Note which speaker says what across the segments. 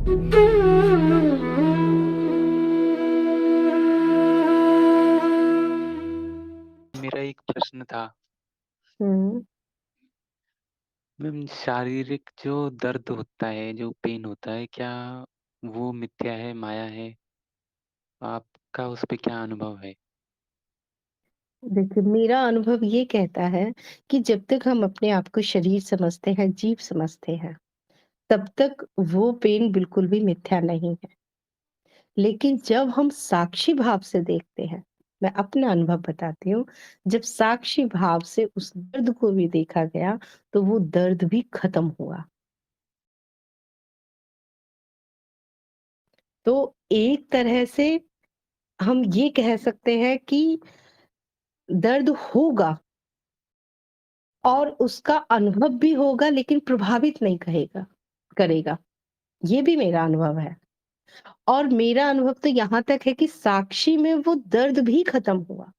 Speaker 1: मेरा एक प्रश्न था।
Speaker 2: हुँ।
Speaker 1: मैम, शारीरिक जो दर्द होता है, जो पेन होता है, क्या वो मिथ्या है, माया है? आपका उस पे क्या अनुभव है?
Speaker 2: देखिए, मेरा अनुभव ये कहता है कि जब तक हम अपने आप को शरीर समझते हैं, जीव समझते हैं, तब तक वो पेन बिल्कुल भी मिथ्या नहीं है। लेकिन जब हम साक्षी भाव से देखते हैं, मैं अपना अनुभव बताती हूँ, जब साक्षी भाव से उस दर्द को भी देखा गया, तो वो दर्द भी खत्म हुआ। तो एक तरह से हम ये कह सकते हैं कि दर्द होगा और उसका अनुभव भी होगा लेकिन प्रभावित नहीं कहेगा करेगा। ये भी मेरा अनुभव है। और मेरा अनुभव तो यहाँ तक है कि साक्षी में वो दर्द भी खत्म हुआ।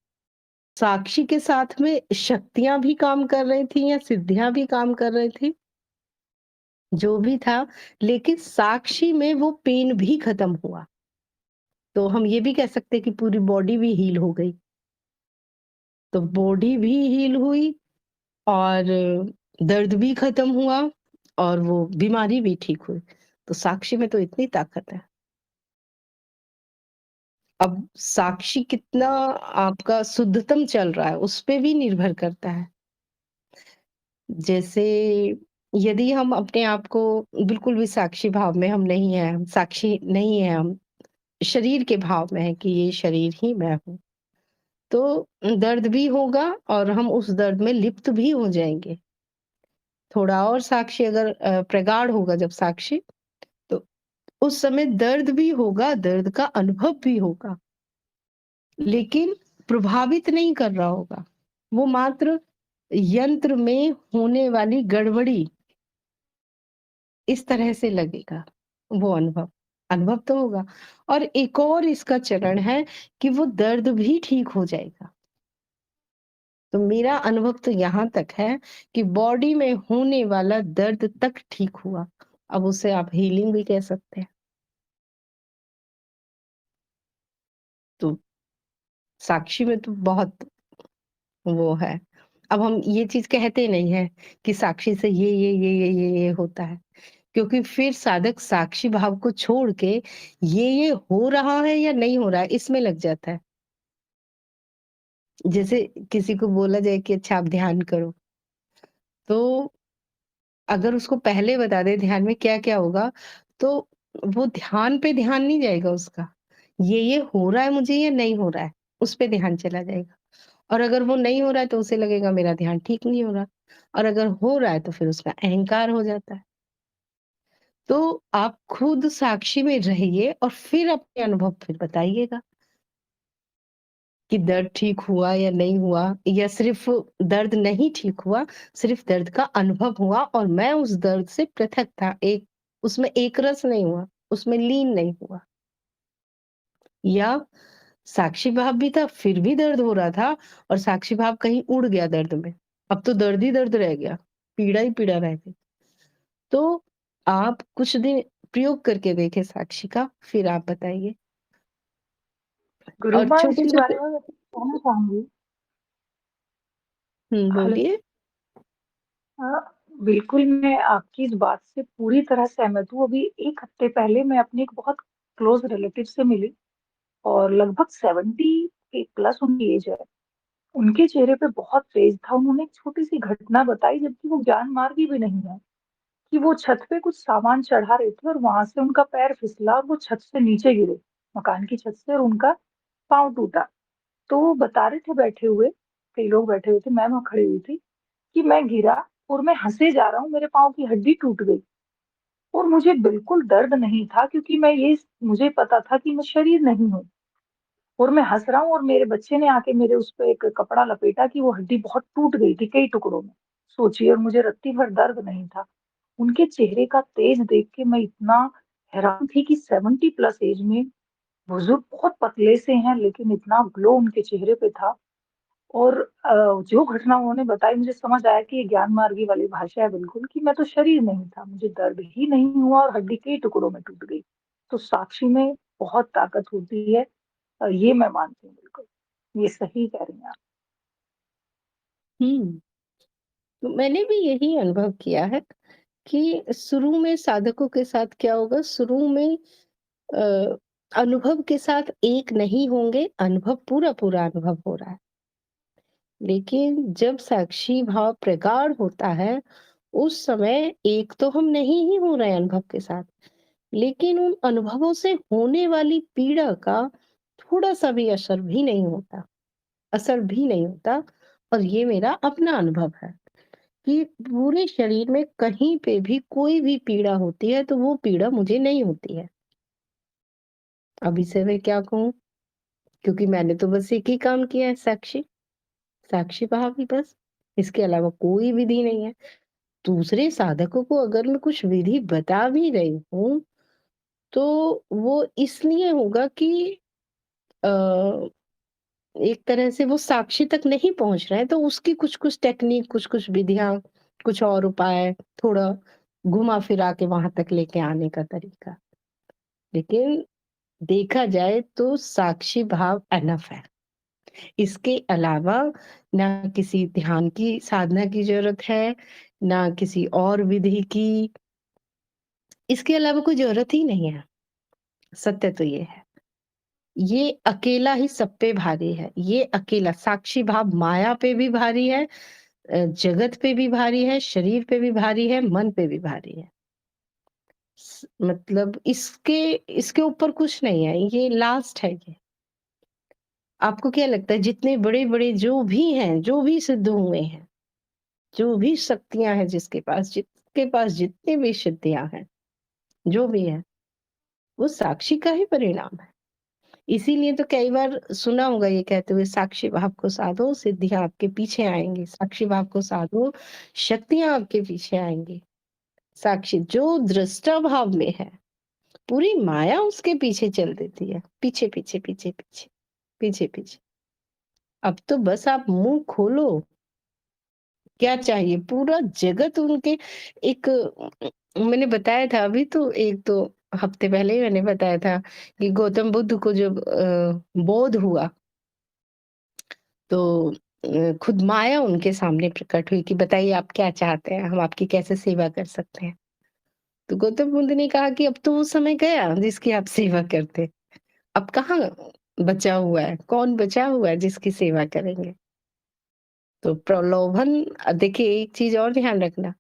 Speaker 2: साक्षी के साथ में शक्तियाँ भी काम कर रही थी या सिद्धियाँ भी काम कर रही थी, जो भी था, लेकिन साक्षी में वो पेन भी खत्म हुआ। तो हम ये भी कह सकते हैं कि पूरी बॉडी भी हील हो गई। तो बॉडी भी हील हुई और दर्द भी खत्म हुआ और वो बीमारी भी ठीक हुई। तो साक्षी में तो इतनी ताकत है। अब साक्षी कितना आपका शुद्धतम चल रहा है, उस पे भी निर्भर करता है। जैसे यदि हम अपने आप को बिल्कुल भी साक्षी भाव में हम नहीं हैं, हम साक्षी नहीं हैं, हम शरीर के भाव में हैं कि ये शरीर ही मैं हूँ, तो दर्द भी होगा और हम उस दर्द में लिप्त भी हो जाएँगे। थोड़ा और साक्षी अगर प्रगाढ़ होगा जब साक्षी, तो उस समय दर्द भी होगा, दर्द का अनुभव भी होगा, लेकिन प्रभावित नहीं कर रहा होगा। वो मात्र यंत्र में होने वाली गड़बड़ी इस तरह से लगेगा वो अनुभव। अनुभव तो होगा और एक और इसका चरण है कि वो दर्द भी ठीक हो जाएगा। तो मेरा अनुभव तो यहाँ तक है कि बॉडी में होने वाला दर्द तक ठीक हुआ। अब उसे आप हीलिंग भी कह सकते हैं। तो साक्षी में तो बहुत वो है। अब हम ये चीज़ कहते नहीं हैं कि साक्षी से ये होता है। क्योंकि फिर साधक साक्षी भाव को छोड़ के ये हो रहा है या नहीं हो रहा है इसमें लग जाता है। जैसे किसी को बोला जाए कि अच्छा आप ध्यान करो, तो अगर उसको पहले बता दें ध्यान में क्या-क्या होगा, तो वो ध्यान पे ध्यान नहीं जाएगा उसका। ये हो रहा है मुझे या नहीं हो रहा है, उस पे ध्यान चला जाएगा। और अगर वो नहीं हो रहा है तो उसे लगेगा मेरा ध्यान ठीक नहीं हो रहा और अगर हो रहा है तो फिर उसका अहंकार हो जाता है। तो आप खुद साक्षी में रहिए और फिर अपने अनुभव फिर बताइएगा कि दर्द ठीक हुआ या नहीं हुआ या सिर्फ़ दर्द नहीं ठीक हुआ, सिर्फ़ दर्द का अनुभव हुआ और मैं उस दर्द से पृथक था, एक उसमें एक रस नहीं हुआ, उसमें लीन नहीं हुआ। या साक्षी भाव भी था, फिर भी दर्द हो रहा था और साक्षी भाव कहीं उड़ गया दर्द में। अब तो दर्द ही दर्द रह गया, पीड़ा ही पीड़ा रह गई। तो आप कुछ दिन प्रयोग करके देखें साक्षी का, फिर आप बताइए।
Speaker 3: गुरु
Speaker 2: और
Speaker 3: माँ इसी
Speaker 2: छोटे-छोटे
Speaker 3: बारे में मैं कुछ कहना चाहूँगी। हेलो।
Speaker 2: बोलिए।
Speaker 3: हाँ, बिल्कुल मैं आपकी इस बात से पूरी तरह सहमत हूँ। अभी 1 हफ्ते पहले मैं अपने एक बहुत क्लोज़ रिलेटिव से मिली और लगभग 70 के प्लस उनकी एज है। उनके चेहरे पे बहुत तेज था। उन्होंने एक छोटी-सी घटना बताई जबकि वो ज्ञान मार्गी भी नहीं है, कि वो छत पे कुछ सामान चढ़ा रहे थे और वहाँ से उनका पैर फिसला और वो छत से नीचे गिरे, मकान की छत से और उनका पाँव टूटा। तो वो बता रहे थे बैठे हुए, कई लोग बैठे हुए थे, मैं वहाँ खड़ी हुई थी, कि मैं गिरा और मैं हँसे जा रहा हूँ, मेरे पाँव की हड्डी टूट गई और मुझे बिल्कुल दर्द नहीं था क्योंकि मुझे पता था कि मैं शरीर नहीं हूँ और मैं हँस रहा हूँ और मेरे बच्चे ने आके मेरे उस पे एक कपड़ा लपेटा कि वो हड्डी बहुत टूट गई थी कई टुकड़ों में। सोचिए, और मुझे रत्ती भर दर्द नहीं था। उनके चेहरे का तेज देख के मैं इतना हैरान थी कि 70 प्लस एज में बुजुर्ग बहुत पतले से हैं लेकिन इतना ग्लो उनके चेहरे पे था। और जो घटना उन्होंने बताई मुझे समझ आया कि ये ज्ञान मार्गी वाली भाषा है बिल्कुल, कि मैं तो शरीर नहीं था, मुझे दर्द ही नहीं हुआ और हड्डी कई टुकड़ों में टूट गई। तो साक्षी में बहुत ताकत होती है, ये मैं मानती हूँ बिल्कुल। ये सही कह रही हैं आप।
Speaker 2: हुँ, तो मैंने भी यही अनुभव किया है कि शुरू में साधकों के साथ क्या होगा, शुरू में अ, अनुभव के साथ एक नहीं होंगे, अनुभव पूरा-पूरा अनुभव हो रहा है। लेकिन जब साक्षी भाव प्रगाढ़ होता है, उस समय एक तो हम नहीं ही हो रहे हैं अनुभव के साथ, लेकिन उन अनुभवों से होने वाली पीड़ा का थोड़ा-सा भी असर भी नहीं होता और ये मेरा अपना अनुभव है कि पूरे शरीर में कहीं पे भी कोई भी पीड़ा होती है, तो वो पीड़ा मुझे नहीं होती है। अब इसे मैं क्या कहूँ? क्योंकि मैंने तो बस एक ही काम किया है साक्षी भाव ही बस, इसके अलावा कोई विधि नहीं है। दूसरे साधकों को अगर मैं कुछ विधि बता भी रही हूँ, तो वो इसलिए होगा कि अ, एक तरह से वो साक्षी तक नहीं पहुँच रहे हैं, तो उसकी कुछ-कुछ टेक्नीक, कुछ-कुछ विधियाँ, कुछ और उपाय, थोड़ा घुमा-फिरा के वहाँ तक लेके आने का तरीका। लेकिन देखा जाए तो साक्षी भाव इनफ है। इसके अलावा ना किसी ध्यान की साधना की ज़रूरत है, ना किसी और विधि की, इसके अलावा कोई ज़रूरत ही नहीं है। सत्य तो ये है। ये अकेला ही सब पे भारी है। ये अकेला साक्षी भाव माया पे भी भारी है, जगत पे भी भारी है, शरीर पे भी भारी है, मन पे भी भारी है। मतलब इसके इसके ऊपर कुछ नहीं है, ये लास्ट है ये। आपको क्या लगता है जितने बड़े-बड़े जो भी हैं, जो भी सिद्ध हुए हैं, जो भी शक्तियाँ हैं जिसके पास जितनी भी सिद्धियाँ हैं, जो भी है, वो साक्षी का ही परिणाम है। इसीलिए तो कई बार सुना होगा ये कहते हुए साक्षी भाव को साधो, सिद्धियाँ आपके पीछे आएँगी, साक्षी भाव को साधो, शक्तियाँ आपके पीछे आएँगी। साक्षी जो दृष्टा भाव में है, पूरी माया उसके पीछे चल देती है, पीछे-पीछे, पीछे-पीछे, पीछे-पीछे। अब तो बस आप मुँह खोलो, क्या चाहिए? पूरा जगत उनके एक मैंने बताया था अभी तो 1-2 हफ्ते पहले ही मैंने बताया था कि गौतम बुद्ध को जब बोध हुआ तो खुद माया उनके सामने प्रकट हुई कि बताइए आप क्या चाहते हैं? हम आपकी कैसे सेवा कर सकते हैं? तो गौतम बुद्ध ने कहा कि अब तो वो समय गया जिसकी आप सेवा करते। अब कहाँ बचा हुआ है? कौन बचा हुआ है जिसकी सेवा करेंगे? तो प्रलोभन देखिए एक चीज़ और ध्यान रखना,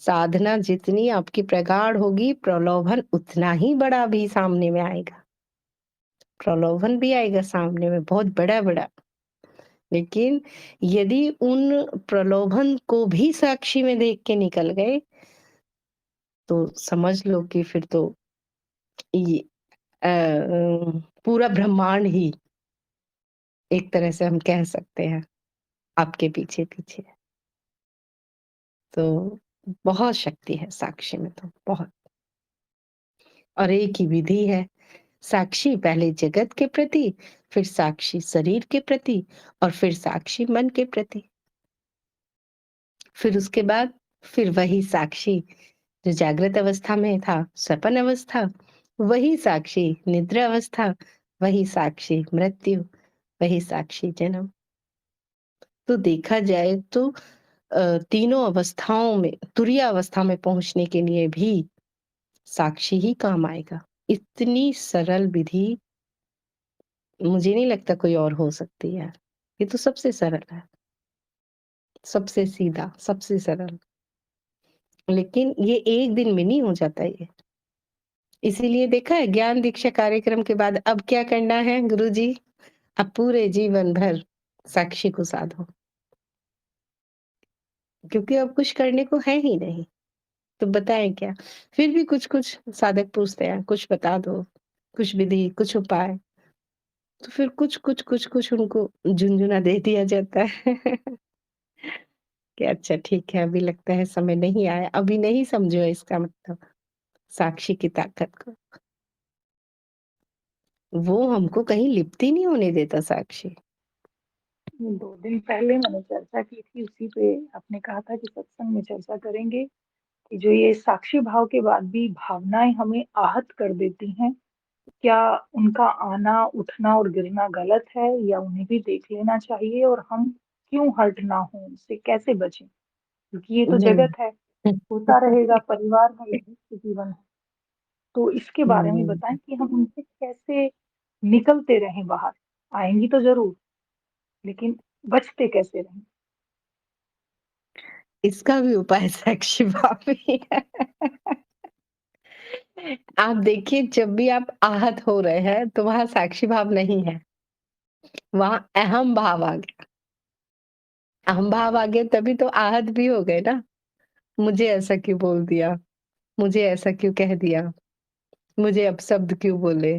Speaker 2: साधना जितनी आपकी प्रगाढ़ होगी, प्रलोभन उतना ही बड़ा भी सामने में आएगा। प्रलोभन भी आएगा सामने में बहुत बड़ा-बड़ा। लेकिन यदि उन प्रलोभन को भी साक्षी में देख के निकल गए, तो समझ लो कि फिर तो ये पूरा ब्रह्मांड ही एक तरह से हम कह सकते हैं, आपके पीछे-पीछे है। तो बहुत शक्ति है साक्षी में तो, बहुत। और एक ही विधि है, साक्षी पहले जगत के प्रति, फिर साक्षी शरीर के प्रति और फिर साक्षी मन के प्रति। फिर उसके बाद फिर वही साक्षी जो जागृत अवस्था में था, सपन अवस्था, वही साक्षी निद्रा अवस्था, वही साक्षी मृत्यु, वही साक्षी जन्म। तो देखा जाए तो तीनों अवस्थाओं में तुरीय अवस्था में पहुँचने के लिए भी साक्षी ही काम आएगा। इतनी सरल विधि मुझे नहीं लगता कोई और हो सकती है। ये तो सबसे सरल है, सबसे सीधा, सबसे सरल। लेकिन ये एक दिन में नहीं हो जाता ये। इसीलिए देखा है ज्ञान दीक्षा कार्यक्रम के बाद अब क्या करना है गुरुजी? अब पूरे जीवन भर साक्षी को साधो, क्योंकि अब कुछ करने को है ही नहीं, तो बताएँ क्या? फिर भी कुछ-कुछ साधक पूछते हैं, कुछ बता दो, कुछ विधि, कुछ उपाय, तो फिर कुछ उनको झुनझुना दे दिया जाता है कि अच्छा ठीक है, अभी लगता है समय नहीं आया, अभी नहीं समझो इसका मतलब साक्षी की ताकत को। वो हमको कहीं लिप्त ही नहीं होने देता साक्षी।
Speaker 3: 2 दिन पहले मैंने चर्चा की थी उसी पे, आपने कहा था कि सत्संग में चर्चा करेंगे कि जो ये साक्षी भाव के बाद भी भावनाएँ हमें आहत कर देती हैं, क्या उनका आना, उठना और गिरना गलत है या उन्हें भी देख लेना चाहिए और हम क्यों हर्ट ना हों, उससे कैसे बचें? क्योंकि ये तो
Speaker 2: हुँ।
Speaker 3: जगत है, होता रहेगा, परिवार है, यही तो जीवन है। तो इसके बारे में
Speaker 2: हुँ।
Speaker 3: बताएँ कि हम उनसे कैसे निकलते रहें बाहर? आएँगी तो ज़रूर, लेकिन बचते कैसे रहें?
Speaker 2: इसका भी उपाय साक्षी भाव ही है। आप देखिए जब भी आप आहत हो रहे हैं तो वहाँ साक्षी भाव नहीं है, वहाँ अहम भाव आ गया। अहम भाव आ गया तभी तो आहत भी हो गए ना, मुझे ऐसा क्यों बोल दिया? मुझे ऐसा क्यों कह दिया? मुझे अपशब्द क्यों बोले?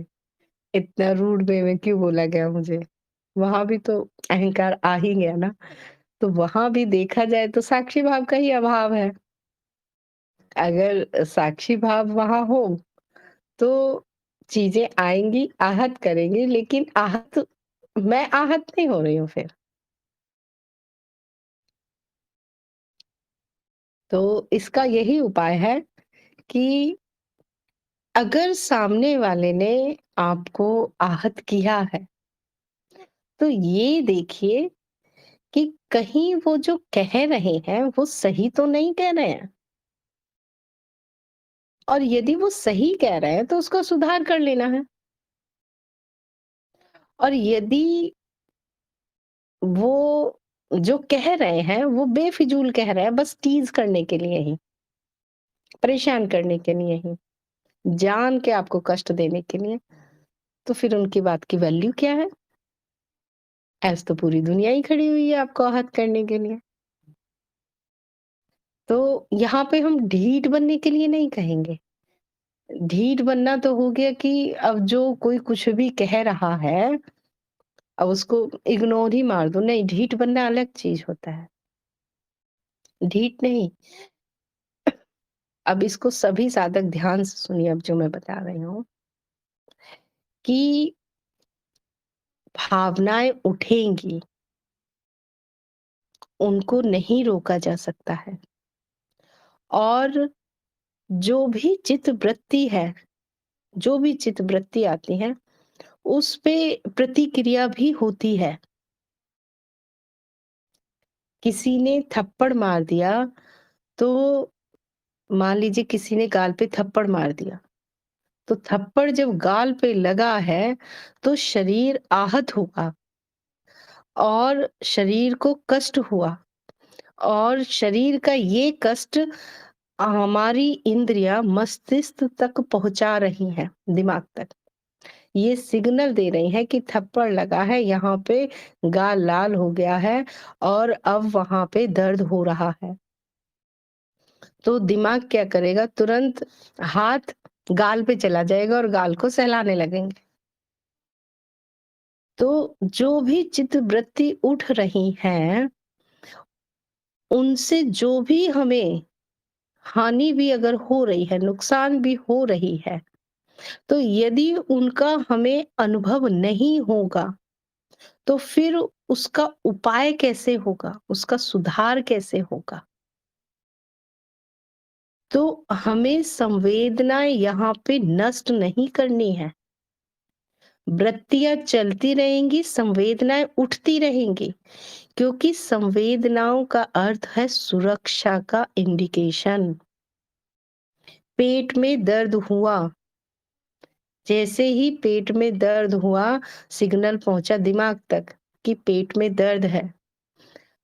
Speaker 2: इतना रूड वे में क्यों बोला गया मुझे? वहाँ भी तो अहंकार आ ही गया ना, तो वहाँ भी देखा जाए तो साक्षी भाव का ही अभाव है। अगर साक्षी भाव वहाँ हो तो चीज़ें आएँगी, आहत करेंगी, लेकिन आहत मैं आहत नहीं हो रही हूँ फिर। तो इसका यही उपाय है कि अगर सामने वाले ने आपको आहत किया है, तो ये देखिए कि कहीं वो जो कह रहे हैं, वो सही तो नहीं कह रहे हैं। और यदि वो सही कह रहे हैं, तो उसका सुधार कर लेना है। और यदि वो जो कह रहे हैं, वो बेफिजूल कह रहे हैं, बस टीज़ करने के लिए ही, परेशान करने के लिए ही, जान के आपको कष्ट देने के लिए, तो फिर उनकी बात की वैल्यू क्या है? ऐसे तो पूरी दुनिया ही खड़ी हुई है आपको आहत करने के लिए। तो यहाँ पे हम ढीठ बनने के लिए नहीं कहेंगे। ढीठ बनना तो हो गया कि अब जो कोई कुछ भी कह रहा है, अब उसको इग्नोर ही मार दो। नहीं, ढीठ बनना अलग चीज़ होता है। ढीठ नहीं, अब इसको सभी साधक ध्यान से सुनिए अब जो मैं बता रही हूँ कि भावनाएँ उठेंगी, उनको नहीं रोका जा सकता है। और जो भी चित्तवृत्ति है, जो भी चित्तवृत्ति आती है, उस पे प्रतिक्रिया भी होती है। किसी ने थप्पड़ मार दिया, तो मान लीजिए किसी ने गाल पे थप्पड़ मार दिया, तो थप्पड़ जब गाल पे लगा है, तो शरीर आहत हुआ और शरीर को कष्ट हुआ और शरीर का ये कष्ट हमारी इंद्रियाँ मस्तिष्क तक पहुँचा रही हैं, दिमाग तक। ये सिग्नल दे रही हैं कि थप्पड़ लगा है, यहाँ पे गाल लाल हो गया है और अब वहाँ पे दर्द हो रहा है। तो दिमाग क्या करेगा? तुरंत हाथ गाल पे चला जाएगा और गाल को सहलाने लगेंगे। तो जो भी चित्तवृत्ति उठ रही हैं, उनसे जो भी हमें हानि भी अगर हो रही है, नुकसान भी हो रही है, तो यदि उनका हमें अनुभव नहीं होगा, तो फिर उसका उपाय कैसे होगा? उसका सुधार कैसे होगा? तो हमें संवेदनाएँ यहाँ पे नष्ट नहीं करनी है। वृत्तियाँ चलती रहेंगी, संवेदनाएँ उठती रहेंगी, क्योंकि संवेदनाओं का अर्थ है सुरक्षा का इंडिकेशन। पेट में दर्द हुआ, जैसे ही पेट में दर्द हुआ, सिग्नल पहुँचा दिमाग तक कि पेट में दर्द है।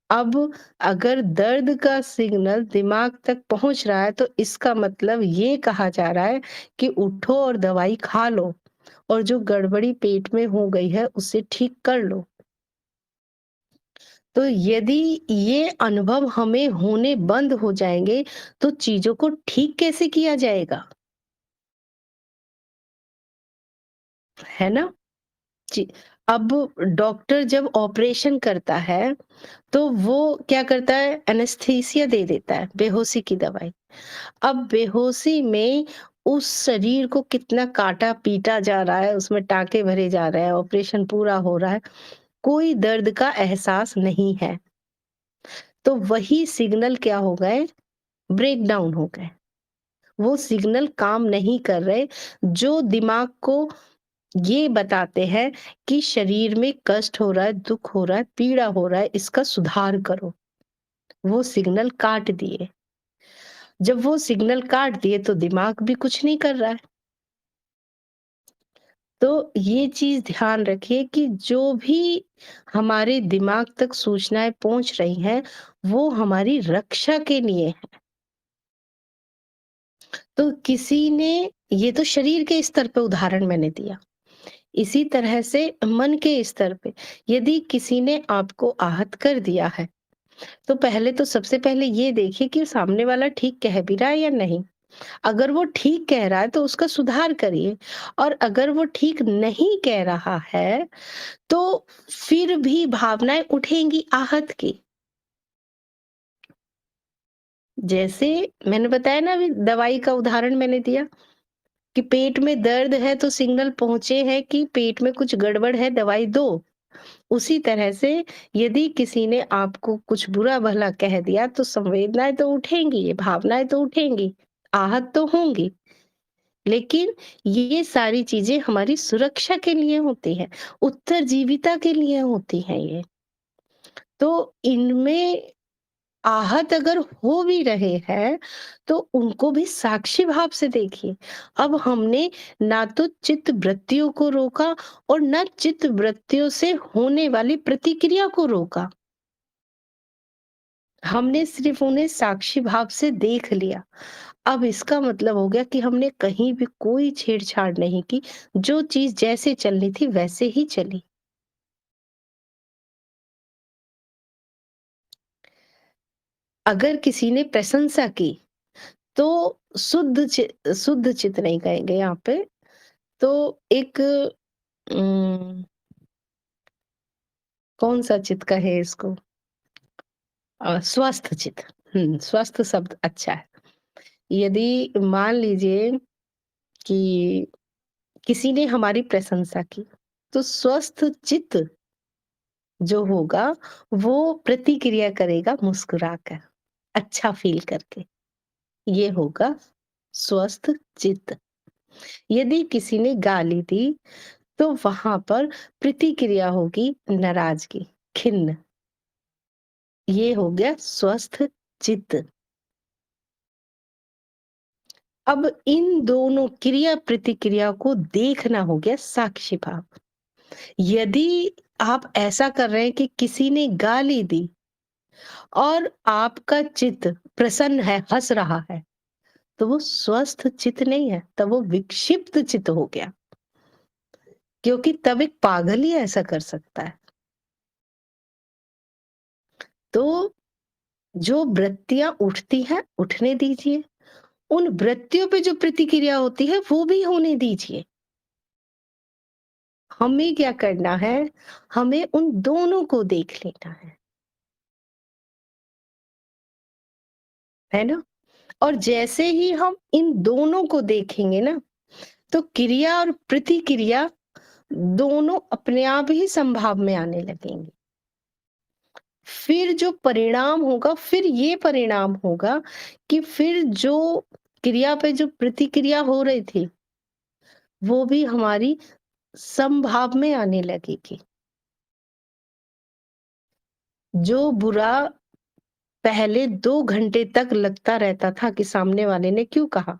Speaker 2: अब अगर दर्द का सिग्नल दिमाग तक पहुँच रहा है, तो इसका मतलब ये कहा जा रहा है कि उठो और दवाई खा लो और जो गड़बड़ी पेट में हो गई है, उसे ठीक कर लो। तो यदि ये अनुभव हमें होने बंद हो जाएँगे, तो चीज़ों को ठीक कैसे किया जाएगा? है ना? जी। अब डॉक्टर जब ऑपरेशन करता है, तो वो क्या करता है? एनेस्थीसिया दे देता है, बेहोशी की दवाई। अब बेहोशी में उस शरीर को कितना काटा-पीटा जा रहा है, उसमें टाँके भरे जा रहे हैं, ऑपरेशन पूरा हो रहा है। कोई दर्द का एहसास नहीं है। तो वही सिग्नल क्या हो गए? ब्रेक डाउन हो गए। वो सिग्नल काम नहीं कर रहे, जो दिमाग को ये बताते हैं कि शरीर में कष्ट हो रहा है, दुःख हो रहा है, पीड़ा हो रहा है, इसका सुधार करो। वो सिग्नल काट दिए। जब वो सिग्नल काट दिए तो दिमाग भी कुछ नहीं कर रहा है। तो ये चीज़ ध्यान रखिए कि जो भी हमारे दिमाग तक सूचनाएँ पहुँच रही हैं, वो हमारी रक्षा के लिए है। तो किसी ने ये तो शरीर के स्तर पे उदाहरण मैंने दिया। इसी तरह से मन के स्तर पे यदि किसी ने आपको आहत कर दिया है, तो पहले तो सबसे पहले ये देखिए कि सामने वाला ठीक कह भी रहा है या नहीं। अगर वो ठीक कह रहा है तो उसका सुधार करिए, और अगर वो ठीक नहीं कह रहा है, तो फिर भी भावनाएँ उठेंगी आहत की। जैसे मैंने बताया ना, अभी दवाई का उदाहरण मैंने दिया कि पेट में दर्द है तो सिग्नल पहुँचे हैं कि पेट में कुछ गड़बड़ है, दवाई दो। उसी तरह से यदि किसी ने आपको कुछ बुरा-भला कह दिया तो संवेदनाएँ तो उठेंगी, भावनाएँ तो उठेंगी, आहत तो होंगी। लेकिन ये सारी चीज़ें हमारी सुरक्षा के लिए होती हैं, उत्तरजीविता के लिए होती हैं ये। तो इनमें आहत अगर हो भी रहे हैं, तो उनको भी साक्षी भाव से देखिए। अब हमने ना तो चित्त वृत्तियों को रोका और ना चित्त वृत्तियों से होने वाली प्रतिक्रिया को रोका। हमने सिर्फ उन्हें साक्षी भाव से देख लिया। अब इसका मतलब हो गया कि हमने कहीं भी कोई छेड़छाड़ नहीं की, जो चीज़ जैसे चलनी थी वैसे ही चली। अगर किसी ने प्रशंसा की, तो शुद्ध चित्त नहीं कहेंगे यहाँ पे, तो एक कौन-सा चित्त कहें इसको? स्वस्थ चित्त। स्वस्थ शब्द अच्छा है। यदि मान लीजिए कि किसी ने हमारी प्रशंसा की, तो स्वस्थ चित्त जो होगा, वो प्रतिक्रिया करेगा मुस्कुराकर, अच्छा फ़ील करके। ये होगा स्वस्थ चित्त। यदि किसी ने गाली दी, तो वहाँ पर प्रतिक्रिया होगी नाराज़गी, खिन्न। ये हो गया स्वस्थ चित्त। अब इन दोनों क्रिया प्रतिक्रिया को देखना हो गया साक्षी भाव। यदि आप ऐसा कर रहे हैं कि किसी ने गाली दी और आपका चित्त प्रसन्न है, हँस रहा है, तो वो स्वस्थ चित्त नहीं है, तब वो विक्षिप्त चित्त हो गया। क्योंकि तब एक पागल ही ऐसा कर सकता है। तो जो वृत्तियाँ उठती हैं, उठने दीजिए। उन वृत्तियों पे जो प्रतिक्रिया होती है, वो भी होने दीजिए। हमें क्या करना है? हमें उन दोनों को देख लेना है ना? और जैसे ही हम इन दोनों को देखेंगे ना, तो क्रिया और प्रतिक्रिया दोनों अपने आप ही संभाव में आने लगेंगी। फिर जो परिणाम होगा, फिर ये परिणाम होगा कि फिर जो क्रिया पे जो प्रतिक्रिया हो रही थी, वो भी हमारी समभाव में आने लगेगी। जो बुरा पहले 2 घंटे तक लगता रहता था कि सामने वाले ने क्यों कहा,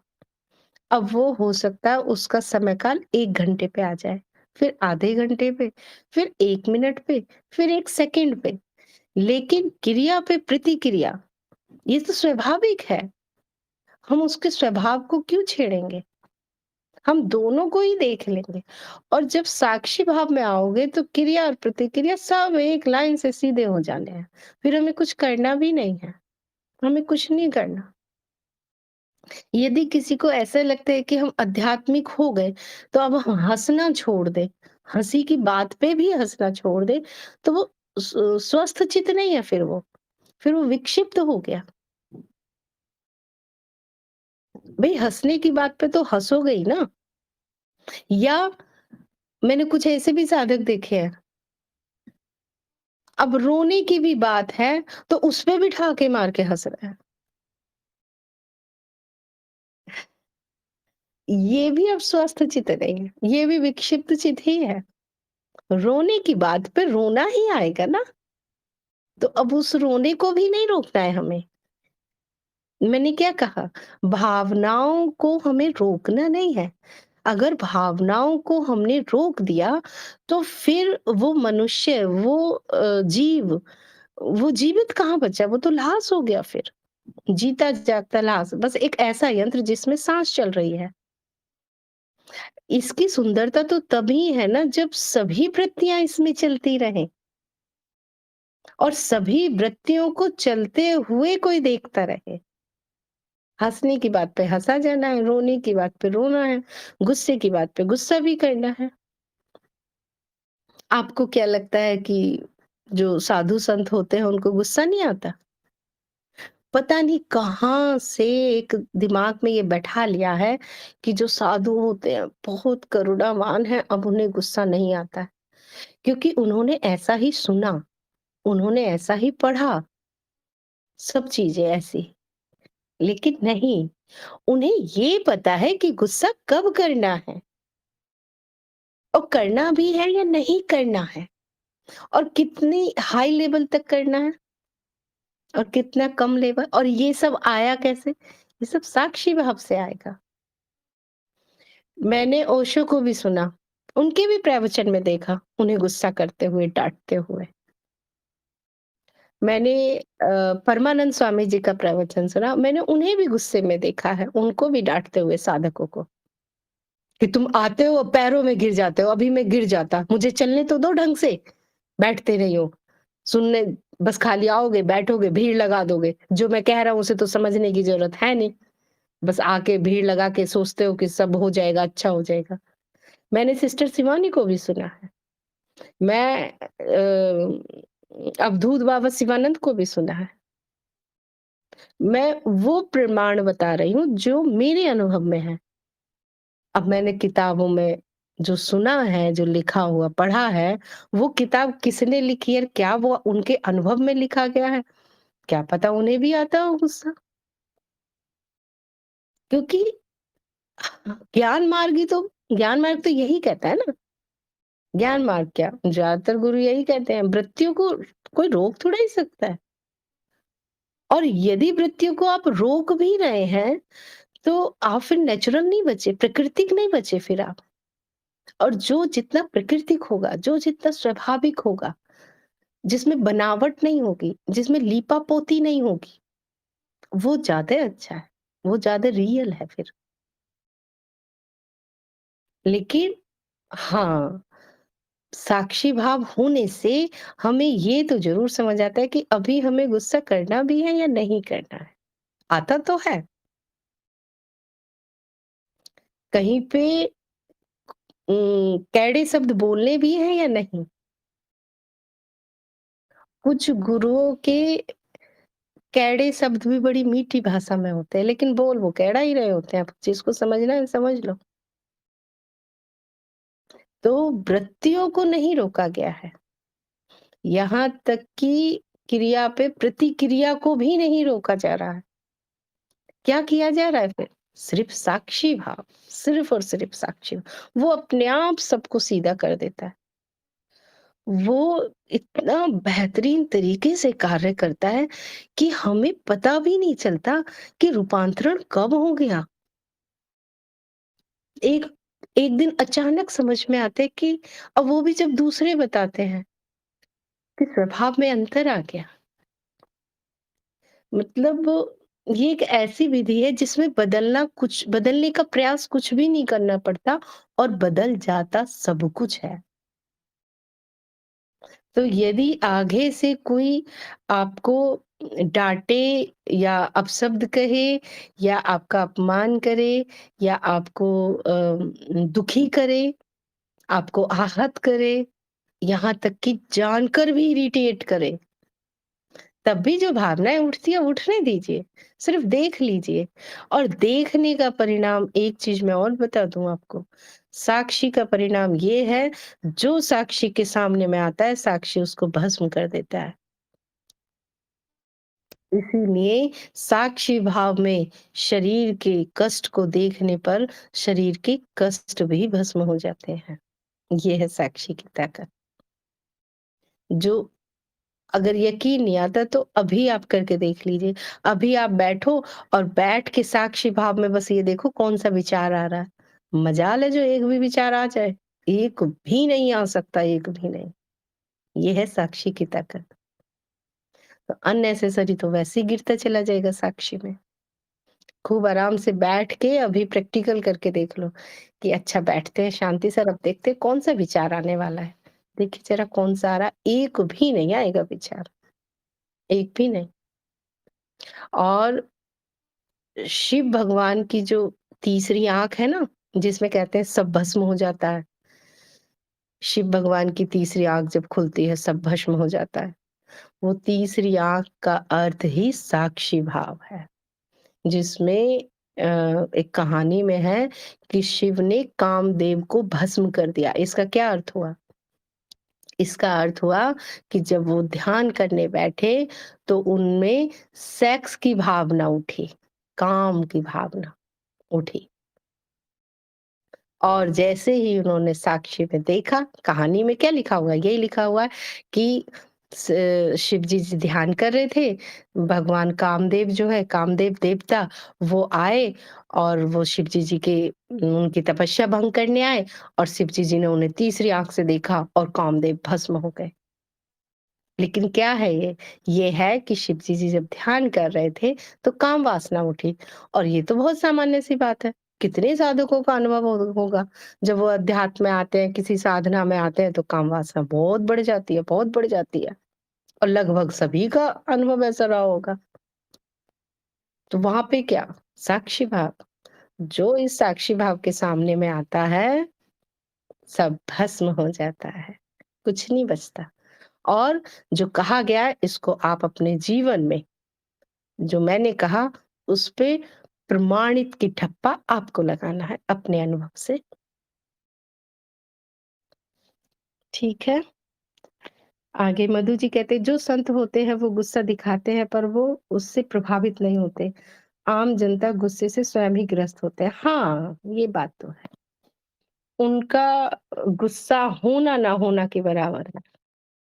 Speaker 2: अब वो हो सकता है उसका समय काल 1 घंटे पे आ जाए, फिर आधे घंटे पे, फिर 1 मिनट पे, फिर 1 सेकंड पे। लेकिन क्रिया पे प्रतिक्रिया, ये तो स्वाभाविक है। हम उसके स्वभाव को क्यों छेड़ेंगे? हम दोनों को ही देख लेंगे। और जब साक्षी भाव में आओगे तो क्रिया और प्रतिक्रिया सब एक लाइन से सीधे हो जाने हैं। फिर हमें कुछ करना भी नहीं है, हमें कुछ नहीं करना। यदि किसी को ऐसा लगता है कि हम आध्यात्मिक हो गए, तो अब हम हँसना छोड़ दें, हँसी की बात पे भी हँसना छोड़ दें, तो वो स्वस्थ चित्त नहीं है फिर वो विक्षिप्त हो गया। भई हँसने की बात पे तो हँसोगे ही ना। या मैंने कुछ ऐसे भी साधक देखे हैं अब रोने की भी बात है, तो उसपे भी ठहाके मार के हँस रहा है। ये भी अब स्वस्थ चित्त नहीं है, ये भी विक्षिप्त चित्त ही है। रोने की बात पे रोना ही आएगा ना, तो अब उस रोने को भी नहीं रोकना है हमें। मैंने क्या कहा? भावनाओं को हमें रोकना नहीं है। अगर भावनाओं को हमने रोक दिया, तो फिर वो मनुष्य, वो जीव, वो जीवित कहाँ बचा? वो तो लाश हो गया फिर। जीता जागता लाश, बस एक ऐसा यंत्र जिसमें सांस चल रही है। इसकी सुंदरता तो तभी है ना जब सभी वृत्तियां इसमें चलती रहें और सभी वृत्तियों को चलते हुए कोई देखता रहे। हंसने की बात पे हंसा जाना है, रोने की बात पे रोना है, गुस्से की बात पे गुस्सा भी करना है। आपको क्या लगता है कि जो साधु संत होते हैं उनको गुस्सा नहीं आता? पता नहीं कहाँ से एक दिमाग में ये बैठा लिया है कि जो साधु होते हैं बहुत करुणावान है, अब उन्हें गुस्सा नहीं आता है, क्योंकि उन्होंने ऐसा ही सुना, उन्होंने ऐसा ही पढ़ा, सब चीजें ऐसी। लेकिन नहीं, उन्हें ये पता है कि गुस्सा कब करना है और करना भी है या नहीं करना है, और कितनी हाई लेवल तक करना है और कितना कम लेवल, और ये सब आया कैसे? ये सब साक्षी भाव से आएगा। मैंने ओशो को भी सुना, उनके भी प्रवचन में देखा उन्हें गुस्सा करते हुए, डांटते हुए। मैंने परमानंद स्वामी जी का प्रवचन सुना, मैंने उन्हें भी गुस्से में देखा है, उनको भी डांटते हुए साधकों को कि तुम आते हो पैरों में गिर जाते हो, अभी मैं गिर जाता, मुझे चलने तो दो ढंग से, बैठते नहीं हो, सुनने बस खाली आओगे, बैठोगे, भीड़ लगा दोगे, जो मैं कह रहा हूँ उसे तो समझने की जरूरत है नहीं, बस आके भीड़ लगा के सोचते हो कि सब हो जाएगा, अच्छा हो जाएगा। मैंने सिस्टर शिवानी को भी सुना है, मैं अवधूत बाबा शिवानंद को भी सुना है। मैं वो प्रमाण बता रही हूँ जो मेरे अनुभव में है। अब मैंने किताबों में जो सुना है, जो लिखा हुआ पढ़ा है, वो किताब किसने लिखी है, क्या वो उनके अनुभव में लिखा गया है, क्या पता उन्हें भी आता हो गुस्सा। क्योंकि ज्ञान मार्ग तो यही कहता है ना, ज्ञान मार्ग क्या, ज्यादातर गुरु यही कहते हैं, वृत्तियों को कोई रोक थोड़ा ही सकता है। और यदि वृत्तियों को आप रोक भी रहे हैं, तो आप फिर नेचुरल नहीं बचे, प्राकृतिक नहीं बचे फिर आप। और जो जितना प्राकृतिक होगा, जो जितना स्वाभाविक होगा, जिसमें बनावट नहीं होगी, जिसमें लीपापोती नहीं होगी, वो ज्यादा अच्छा है, वो ज्यादा रियल है फिर। लेकिन हाँ, साक्षी भाव होने से हमें ये तो जरूर समझ आता है कि अभी हमें गुस्सा करना भी है या नहीं करना है। आता तो है, कहीं पे कैड़े शब्द बोलने भी है या नहीं। कुछ गुरुओं के कैड़े शब्द भी बड़ी मीठी भाषा में होते हैं, लेकिन बोल वो कैड़ा ही रहे होते हैं। आप जिसको समझना है समझ लो। तो वृत्तियों को नहीं रोका गया है, यहाँ तक कि क्रिया पे प्रतिक्रिया को भी नहीं रोका जा रहा है। क्या किया जा रहा है फिर? सिर्फ साक्षी भाव, सिर्फ और सिर्फ साक्षी भाव। वो अपने आप सबको सीधा कर देता है। वो इतना बेहतरीन तरीके से कार्य करता है कि हमें पता भी नहीं चलता कि रूपांतरण कब हो गया। एक एक दिन अचानक समझ में आता है कि, अब वो भी जब दूसरे बताते हैं कि स्वभाव में अंतर आ गया। मतलब ये एक ऐसी विधि है जिसमें बदलने का प्रयास कुछ भी नहीं करना पड़ता और बदल जाता सब कुछ है। तो यदि आगे से कोई आपको डांटे या अपशब्द कहे या आपका अपमान करे या आपको दुखी करे, आपको आहत करे, यहाँ तक कि जानकर भी इरिटेट करे, तब भी जो भावनाएँ उठती है उठने दीजिए, सिर्फ़ देख लीजिए। और देखने का परिणाम एक चीज़ मैं और बता दूँ आपको, साक्षी का परिणाम ये है, जो साक्षी के सामने में आता है, साक्षी उसको भस्म कर देता है। इसीलिए साक्षी भाव में शरीर के कष्ट को देखने पर शरीर के कष्ट भी भस्म हो जाते हैं। ये है साक्षी की ताकत। जो अगर यकीन नहीं आता तो अभी आप करके देख लीजिए। अभी आप बैठो और बैठ के साक्षी भाव में बस ये देखो कौन-सा विचार आ रहा है। मजाल है जो एक भी विचार आ जाए, एक भी नहीं आ सकता, एक भी नहीं। ये है साक्षी की ताकत। तो अननेसेसरी तो वैसे ही गिरता चला जाएगा साक्षी में। खूब आराम से बैठ के अभी प्रैक्टिकल करके देख लो कि अच्छा बैठते हैं शांति से और अब देखते हैं कौन-सा विचार आने वाला है। देखिए ज़रा कौन-सा आ रहा है, एक भी नहीं आएगा विचार, एक भी नहीं। और शिव भगवान की जो तीसरी आँख है ना, जिसमें कहते हैं सब भस्म हो जाता है। शिव भगवान की तीसरी आँख जब खुलती है, सब भस्म हो जाता है। वो तीसरी आँख का अर्थ ही साक्षी भाव है, जिसमें एक कहानी में है कि शिव ने कामदेव को भस्म कर दिया। इसका क्या अर्थ हुआ? इसका अर्थ हुआ कि जब वो ध्यान करने बैठे, तो उनमें सेक्स की भावना उठी, काम की भावना उठी। और जैसे ही उन्होंने साक्षी में देखा, कहानी में क्या लिखा हुआ है? यही लिखा हुआ है कि शिव जी ध्यान कर रहे थे, भगवान कामदेव जो है, कामदेव देवता वो आए और वो शिव जी के उनकी तपस्या भंग करने आए और शिव जी ने उन्हें तीसरी आँख से देखा और कामदेव भस्म हो गए। लेकिन क्या है ये? ये है कि शिव जी जब ध्यान कर रहे थे, तो काम वासना उठी और ये तो बहुत सामान्य-सी बात है। कितने साधकों का अनुभव होगा, जब वो अध्यात्म में आते हैं, किसी साधना में आते हैं, तो काम वासना बहुत बढ़ जाती है, बहुत बढ़ जाती है और लगभग सभी का अनुभव ऐसा रहा होगा। तो वहाँ पे क्या? साक्षी भाव, जो इस साक्षी भाव के सामने में आता है, सब भस्म हो जाता है, कुछ नहीं बचता। और जो कहा गया है इसको आप अपने जीवन में जो मैंने कहा उस पे प्रमाणित की ठप्पा आपको लगाना है अपने अनुभव से। ठीक है? आगे मधु जी कहते हैं जो संत होते हैं वो गुस्सा दिखाते हैं पर वो उससे प्रभावित नहीं होते। आम जनता गुस्से से स्वयं ही ग्रस्त होते हैं। हाँ, ये बात तो है। उनका गुस्सा होना ना होना के बराबर है।